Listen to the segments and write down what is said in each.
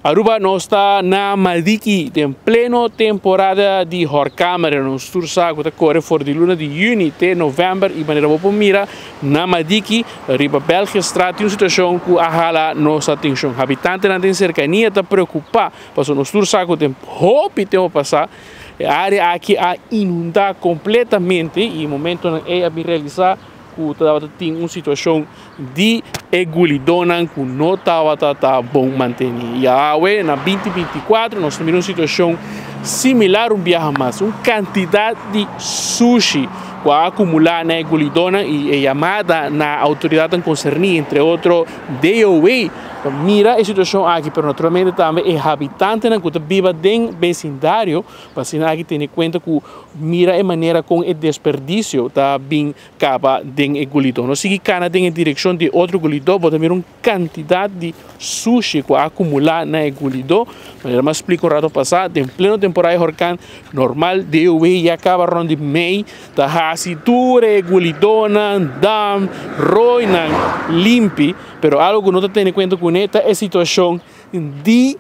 Aruba não está na Madiki, em pleno temporada de horcâmara, no sursago da corre for de luna de junho até novembro, e maneira boa mira na Madiki, riba Bélgica, trata uma situação que ahala nossa atenção. Habitantes na cercania está preocupado, porque no sursago tem roupa tempo passar, a área aqui a inundar completamente, e no momento é a realizar que tem uma situação de egulidona que não estava bom manter. E agora, na 2024, nós temos uma situação similar a viagem mais. Uma quantidade de sushi que acumular na egulidona e é chamada na autoridade concernida, entre outros, DOE, mira a situação aqui, mas naturalmente também é habitante que vive dentro do vecindário, para se aqui ter em conta que mira a maneira com o desperdício está bem acaba dentro do gulidão. Não sigue cana dentro a direção de outro gulidão, pode ter uma quantidade de sushi que acumular na gulidão, mas eu explico um rato passado, em pleno temporada huracán normal, DOE já acaba rond meio, tá assim tudo gulidona, dam, roina, limpi, pero algo que não está tendo em conta com esta é a situação de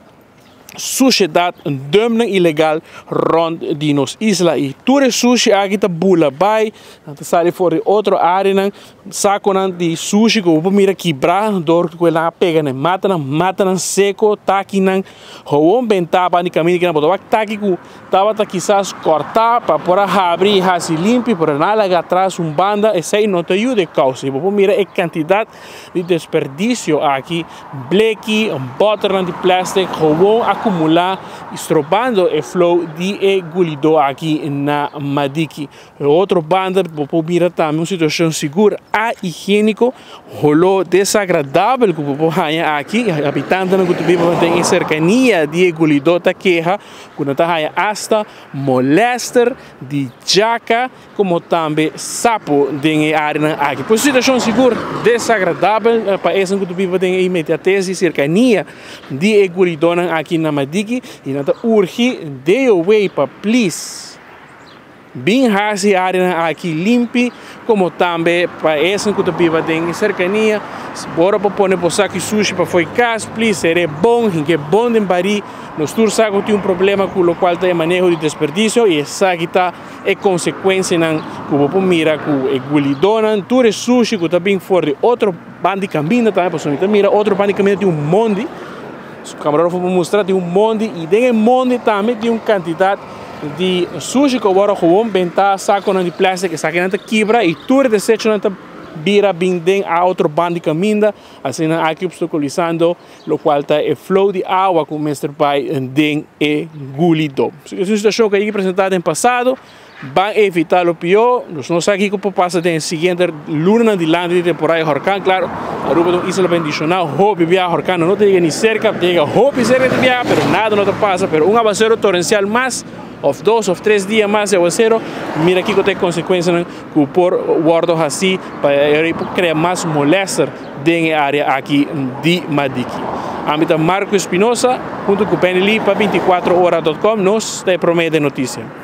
sociedade domina ilegal rond de nos isla e tudo sushi aqui tá bula vai sai fora outra área saco de sushi que o mira quebrar dor que ela pega né mata seco taqui nan hoon bentaba ni caminho que na botar taqui que tava quizás cortar para por abrir assim limpo por nada atrás banda e sei não te ajuda causa vou mira a quantidade de desperdício aqui bleque butter de plástico hoon acumular, estrobando o flow de gulido aqui na Madiki. Outra banda, vou mirar também uma situação segura, higiênico, rolou desagradável que vou aqui, habitantes que vivem em cercania de gulido ta queja, quando está hasta molester de jaca, como também sapo de área aqui. Por situação segura, desagradável, para esse que vivem em imediatez e cercania de gulido aqui na Madiki, e nada urge de away para please bem essa área aqui limpe como também para esse que vive em cercania bora para pôr por saco sushi para foi casa please seria bom que é bom de bari nos tour saco tem problema com o qual tem manejo de desperdício e essa aqui tá é consequência não que vou mira com é gulidona tour sushi que também for de outro bando caminho também para mira outro bando caminho tem monte. O camarógrafo vai mostrar de monte e dentro do monte também tem uma quantidade de sushi que agora vão bentar saco de plástico que saca não quebra e tudo desecho não vira bem dentro a outro bando de caminho assim aqui obstaculizando o qual está o flow de água que o mestre pai dentro é gulido. É uma situação que aí apresentada em passado vai evitar o pior. Nós não sabemos o que passa na seguinte luna de land de temporada huracán. Claro, Aruba é uma isla bendicional. Hobby viajar huracán não te chega nem cerca, chega hobby cerca de viajar, mas nada não te passa. Mas um aguacero torrencial mais, ou 2 ou 3 dias mais de aguacero, mira aqui que tem consequências que por guardo assim para criar mais molester dentro da área aqui de Madiki. Âmbito Marco Espinosa, junto com o PNL para 24horas.com, nos te promete notícia.